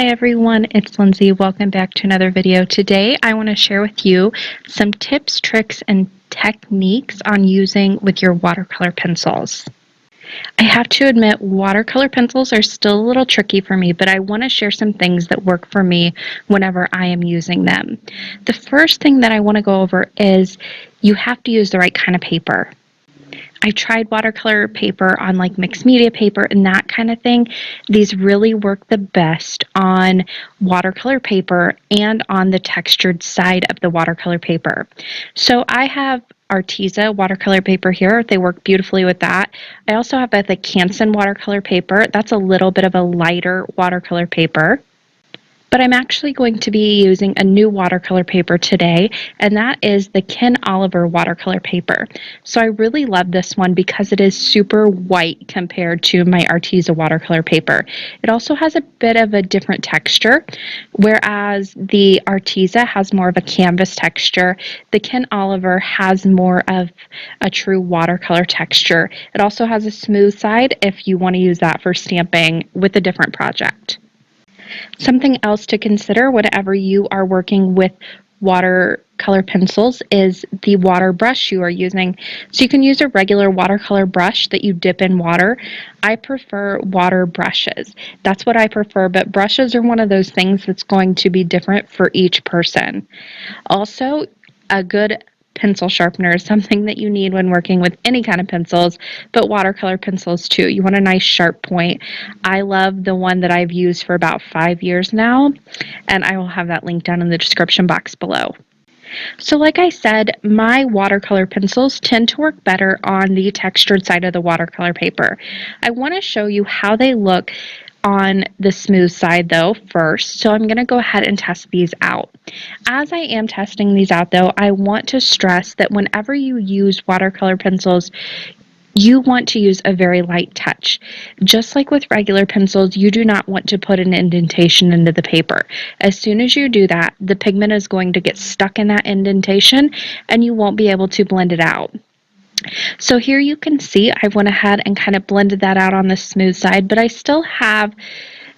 everyone, it's Lindsay. Welcome back to another video. Today I want to share with you some tips, tricks, and techniques on using with your watercolor pencils. I have to admit, watercolor pencils are still a little tricky for me, but I want to share some things that work for me whenever I am using them. The first thing that I want to go over is you have to use the right kind of paper. I tried watercolor paper on like mixed media paper and that kind of thing. These really work the best on watercolor paper and on the textured side of the watercolor paper. So I have Arteza watercolor paper here. They work beautifully with that. I also have the Canson watercolor paper. That's a little bit of a lighter watercolor paper. But I'm actually going to be using a new watercolor paper today, and that is the Ken Oliver watercolor paper. So I really love this one because it is super white compared to my Arteza watercolor paper. It also has a bit of a different texture, whereas the Arteza has more of a canvas texture. The Ken Oliver has more of a true watercolor texture. It also has a smooth side if you want to use that for stamping with a different project. Something else to consider whenever you are working with watercolor pencils is the water brush you are using. So you can use a regular watercolor brush that you dip in water. I prefer water brushes. That's what I prefer, but brushes are one of those things that's going to be different for each person. Also, a good pencil sharpener is something that you need when working with any kind of pencils, but watercolor pencils too. You want a nice sharp point. I love the one that I've used for about 5 years now, and I will have that link down in the description box below. So like I said, my watercolor pencils tend to work better on the textured side of the watercolor paper. I want to show you how they look on the smooth side though first, so I'm going to go ahead and test these out. As I am testing these out though, I want to stress that whenever you use watercolor pencils, you want to use a very light touch. Just like with regular pencils, you do not want to put an indentation into the paper. As soon as you do that, the pigment is going to get stuck in that indentation and you won't be able to blend it out. So here you can see I went ahead and kind of blended that out on the smooth side, but I still have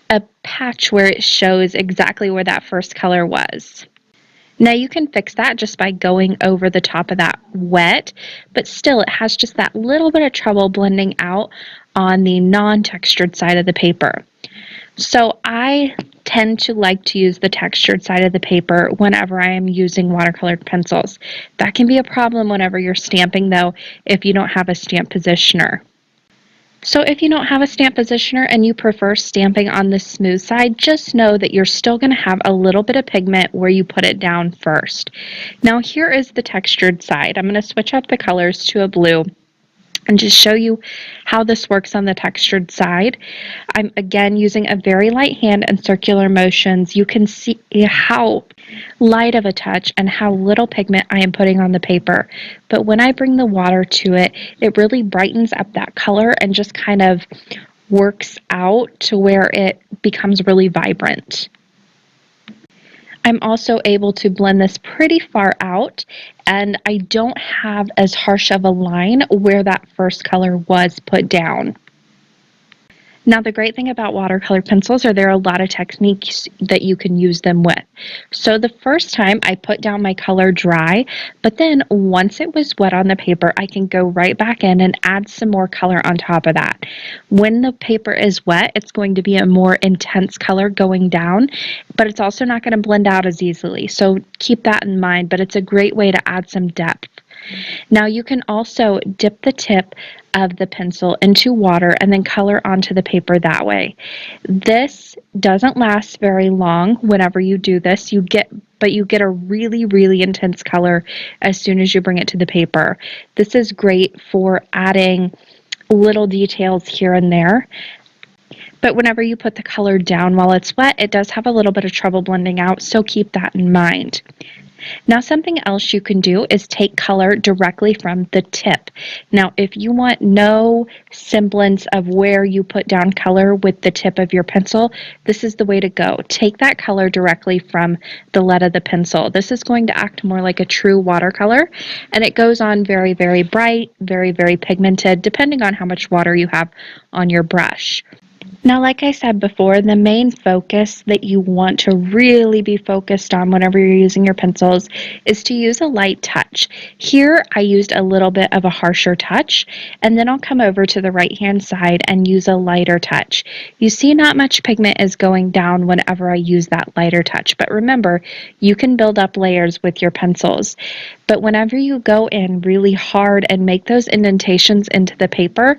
a patch where it shows exactly where that first color was. Now you can fix that just by going over the top of that wet, but still it has just that little bit of trouble blending out on the non-textured side of the paper. So I tend to like to use the textured side of the paper whenever I am using watercolored pencils. That can be a problem whenever you're stamping though if you don't have a stamp positioner. So if you don't have a stamp positioner and you prefer stamping on the smooth side, just know that you're still going to have a little bit of pigment where you put it down first. Now here is the textured side. I'm going to switch up the colors to a blue and just show you how this works on the textured side. I'm again using a very light hand and circular motions. You can see how light of a touch and how little pigment I am putting on the paper. But when I bring the water to it, it really brightens up that color and just kind of works out to where it becomes really vibrant. I'm also able to blend this pretty far out, and I don't have as harsh of a line where that first color was put down. Now the great thing about watercolor pencils are there are a lot of techniques that you can use them with. So the first time I put down my color dry, but then once it was wet on the paper, I can go right back in and add some more color on top of that. When the paper is wet, it's going to be a more intense color going down, but it's also not going to blend out as easily. So keep that in mind, but it's a great way to add some depth. Now you can also dip the tip of the pencil into water and then color onto the paper that way. This doesn't last very long whenever you do this. You get a really intense color as soon as you bring it to the paper. This is great for adding little details here and there. But whenever you put the color down while it's wet, it does have a little bit of trouble blending out, so keep that in mind. Now something else you can do is take color directly from the tip. Now if you want no semblance of where you put down color with the tip of your pencil, this is the way to go. Take that color directly from the lead of the pencil. This is going to act more like a true watercolor, and it goes on very bright, very pigmented, depending on how much water you have on your brush. Now, like I said before, the main focus that you want to really be focused on whenever you're using your pencils is to use a light touch. Here, I used a little bit of a harsher touch, and then I'll come over to the right-hand side and use a lighter touch. You see not much pigment is going down whenever I use that lighter touch, but remember, you can build up layers with your pencils. But whenever you go in really hard and make those indentations into the paper,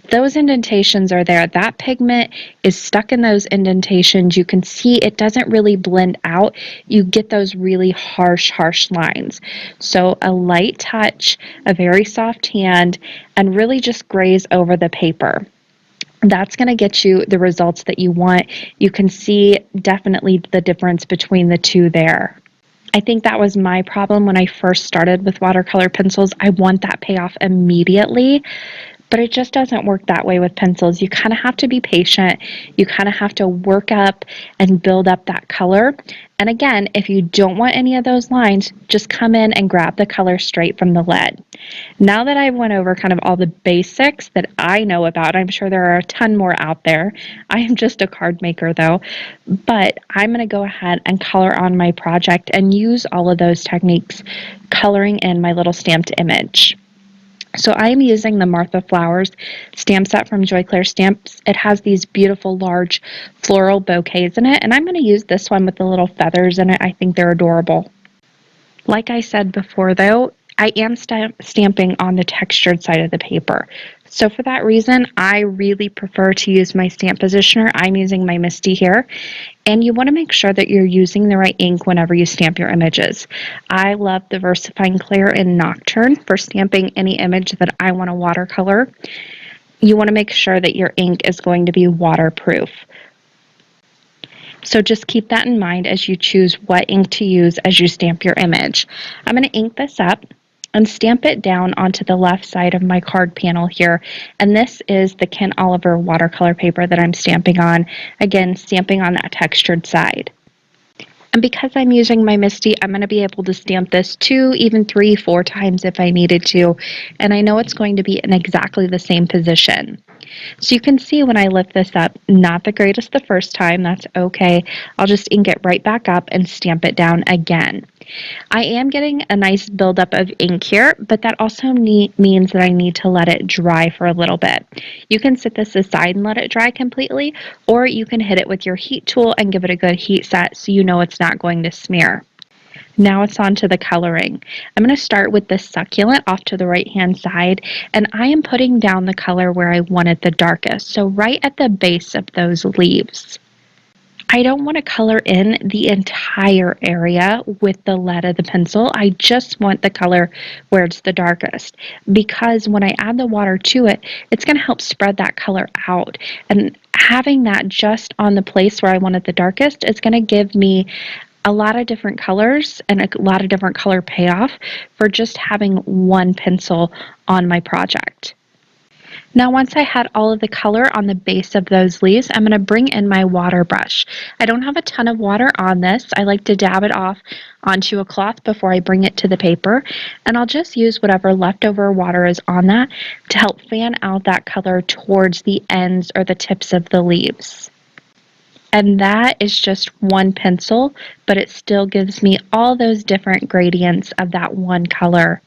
those indentations are there. That pigment is stuck in those indentations. You can see it doesn't really blend out. You get those really harsh lines. So a light touch, a very soft hand, and really just graze over the paper. That's going to get you the results that you want. You can see definitely the difference between the two there. I think that was my problem when I first started with watercolor pencils. I want that payoff immediately, but it just doesn't work that way with pencils. You kind of have to be patient. You kind of have to work up and build up that color. And again, if you don't want any of those lines, just come in and grab the color straight from the lead. Now that I've went over kind of all the basics that I know about, I'm sure there are a ton more out there. I am just a card maker though, but I'm going to go ahead and color on my project and use all of those techniques coloring in my little stamped image. So I am using the Martha Flowers stamp set from Clair Stamps. It has these beautiful large floral bouquets in it, and I'm going to use this one with the little feathers in it. I think they're adorable. Like I said before though, I am stamping on the textured side of the paper. So for that reason, I really prefer to use my stamp positioner. I'm using my Misty here. And you want to make sure that you're using the right ink whenever you stamp your images. I love the VersaFine Clair in Nocturne for stamping any image that I want to watercolor. You want to make sure that your ink is going to be waterproof. So just keep that in mind as you choose what ink to use as you stamp your image. I'm going to ink this up and stamp it down onto the left side of my card panel here. And this is the Ken Oliver watercolor paper that I'm stamping on. Again, stamping on that textured side. And because I'm using my Misty, I'm going to be able to stamp this 2, even 3, 4 times if I needed to. And I know it's going to be in exactly the same position. So you can see when I lift this up, not the greatest the first time, that's okay. I'll just ink it right back up and stamp it down again. I am getting a nice buildup of ink here, but that also means that I need to let it dry for a little bit. You can set this aside and let it dry completely, or you can hit it with your heat tool and give it a good heat set so you know it's not going to smear. Now it's on to the coloring. I'm going to start with the succulent off to the right hand side, and I am putting down the color where I want it the darkest, so right at the base of those leaves. I don't want to color in the entire area with the lead of the pencil. I just want the color where it's the darkest, because when I add the water to it, it's going to help spread that color out. And having that just on the place where I want it the darkest is going to give me a lot of different colors and a lot of different color payoff for just having one pencil on my project. Now once I had all of the color on the base of those leaves, I'm going to bring in my water brush. I don't have a ton of water on this. I like to dab it off onto a cloth before I bring it to the paper, and I'll just use whatever leftover water is on that to help fan out that color towards the ends or the tips of the leaves. And that is just one pencil, but it still gives me all those different gradients of that one color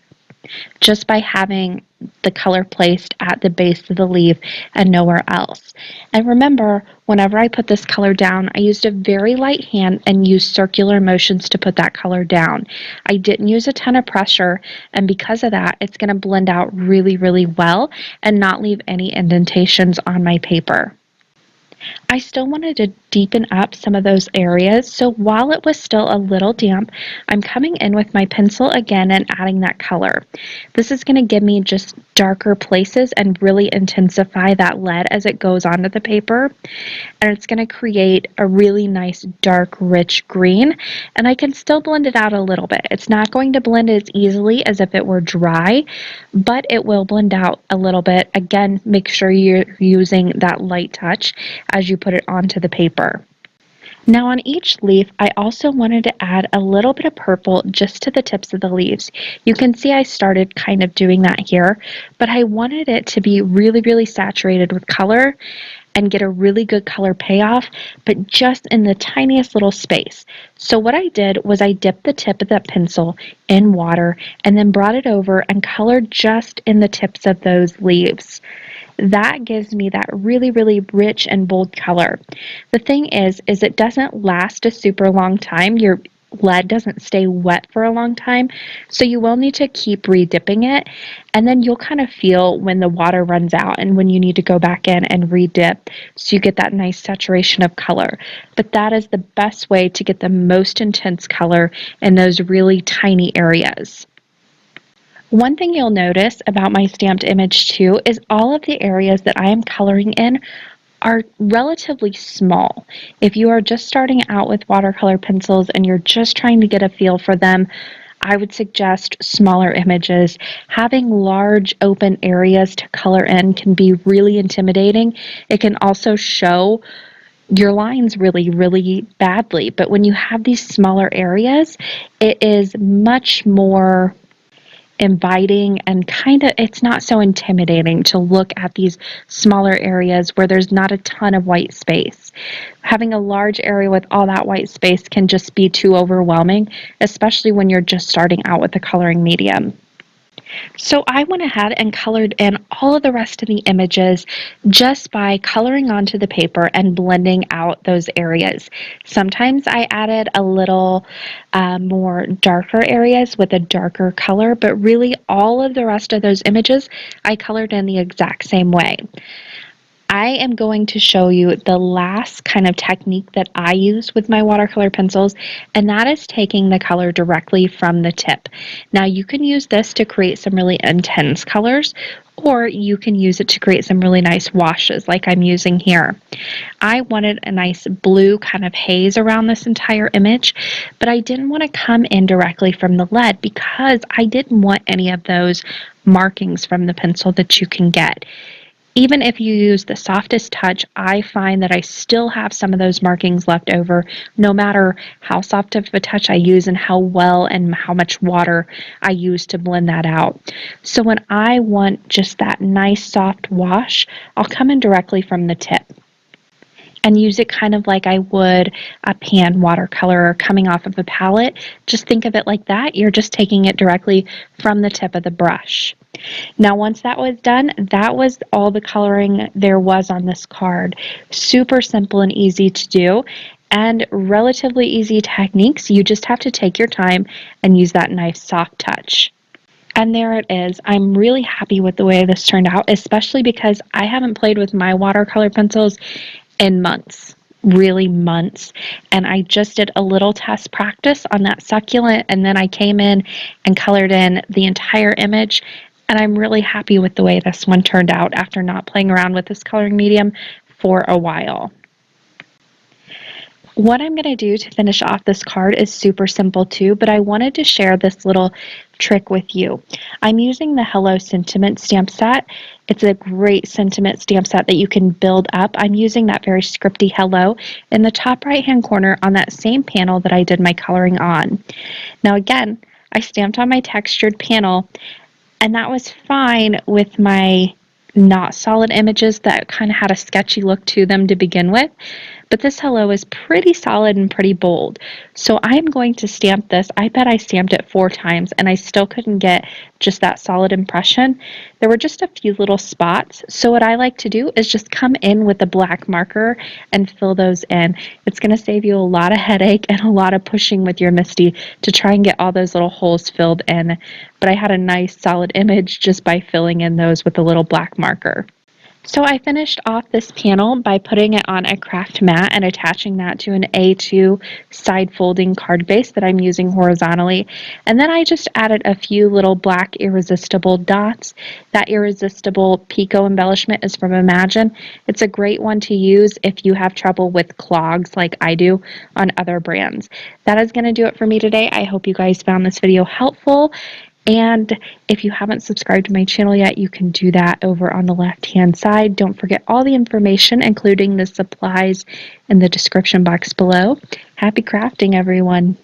just by having the color placed at the base of the leaf and nowhere else. And remember, whenever I put this color down, I used a very light hand and used circular motions to put that color down. I didn't use a ton of pressure, and because of that, it's going to blend out really well and not leave any indentations on my paper. I still wanted to deepen up some of those areas, so while it was still a little damp, I'm coming in with my pencil again and adding that color. This is going to give me just darker places and really intensify that lead as it goes onto the paper, and it's going to create a really nice dark rich green, and I can still blend it out a little bit. It's not going to blend as easily as if it were dry, but it will blend out a little bit. Again, make sure you're using that light touch as you put it onto the paper. Now on each leaf, I also wanted to add a little bit of purple just to the tips of the leaves. You can see I started kind of doing that here, but I wanted it to be really saturated with color, and get a really good color payoff, but just in the tiniest little space. So what I did was I dipped the tip of that pencil in water and then brought it over and colored just in the tips of those leaves. That gives me that really, really rich and bold color. The thing is it doesn't last a super long time. Your lead doesn't stay wet for a long time, so you will need to keep re-dipping it, and then you'll kind of feel when the water runs out and when you need to go back in and re-dip, so you get that nice saturation of color. But that is the best way to get the most intense color in those really tiny areas. One thing you'll notice about my stamped image too is all of the areas that I am coloring in are relatively small. If you are just starting out with watercolor pencils and you're just trying to get a feel for them, I would suggest smaller images. Having large open areas to color in can be really intimidating. It can also show your lines really, really badly. But when you have these smaller areas, it is much more inviting and it's not so intimidating to look at these smaller areas where there's not a ton of white space. Having a large area with all that white space can just be too overwhelming, especially when you're just starting out with the coloring medium. So I went ahead and colored in all of the rest of the images just by coloring onto the paper and blending out those areas. Sometimes I added a little more darker areas with a darker color, but really all of the rest of those images I colored in the exact same way. I am going to show you the last kind of technique that I use with my watercolor pencils, and that is taking the color directly from the tip. Now you can use this to create some really intense colors, or you can use it to create some really nice washes like I'm using here. I wanted a nice blue kind of haze around this entire image, but I didn't want to come in directly from the lead because I didn't want any of those markings from the pencil that you can get. Even if you use the softest touch, I find that I still have some of those markings left over, no matter how soft of a touch I use and how well and how much water I use to blend that out. So when I want just that nice soft wash, I'll come in directly from the tip and use it kind of like I would a pan watercolor coming off of a palette. Just think of it like that. You're just taking it directly from the tip of the brush. Now, once that was done, that was all the coloring there was on this card. Super simple and easy to do, and relatively easy techniques. You just have to take your time and use that nice soft touch. And there it is. I'm really happy with the way this turned out, especially because I haven't played with my watercolor pencils in months. Really months. And I just did a little test practice on that succulent, and then I came in and colored in the entire image, and I'm really happy with the way this one turned out after not playing around with this coloring medium for a while. What I'm going to do to finish off this card is super simple too, but I wanted to share this little trick with you. I'm using the Hello Sentiment stamp set. It's a great sentiment stamp set that you can build up. I'm using that very scripty hello in the top right hand corner on that same panel that I did my coloring on. Now again, I stamped on my textured panel, and that was fine with my not solid images that kind of had a sketchy look to them to begin with. But this hello is pretty solid and pretty bold. So I'm going to stamp this. I bet I stamped it 4 times and I still couldn't get just that solid impression. There were just a few little spots. So what I like to do is just come in with a black marker and fill those in. It's going to save you a lot of headache and a lot of pushing with your MISTI to try and get all those little holes filled in. But I had a nice solid image just by filling in those with a little black marker. So I finished off this panel by putting it on a craft mat and attaching that to an A2 side folding card base that I'm using horizontally. And then I just added a few little black irresistible dots. That irresistible picot embellishment is from Imagine. It's a great one to use if you have trouble with clogs like I do on other brands. That is going to do it for me today. I hope you guys found this video helpful. And if you haven't subscribed to my channel yet, you can do that over on the left-hand side. Don't forget all the information, including the supplies, in the description box below. Happy crafting, everyone!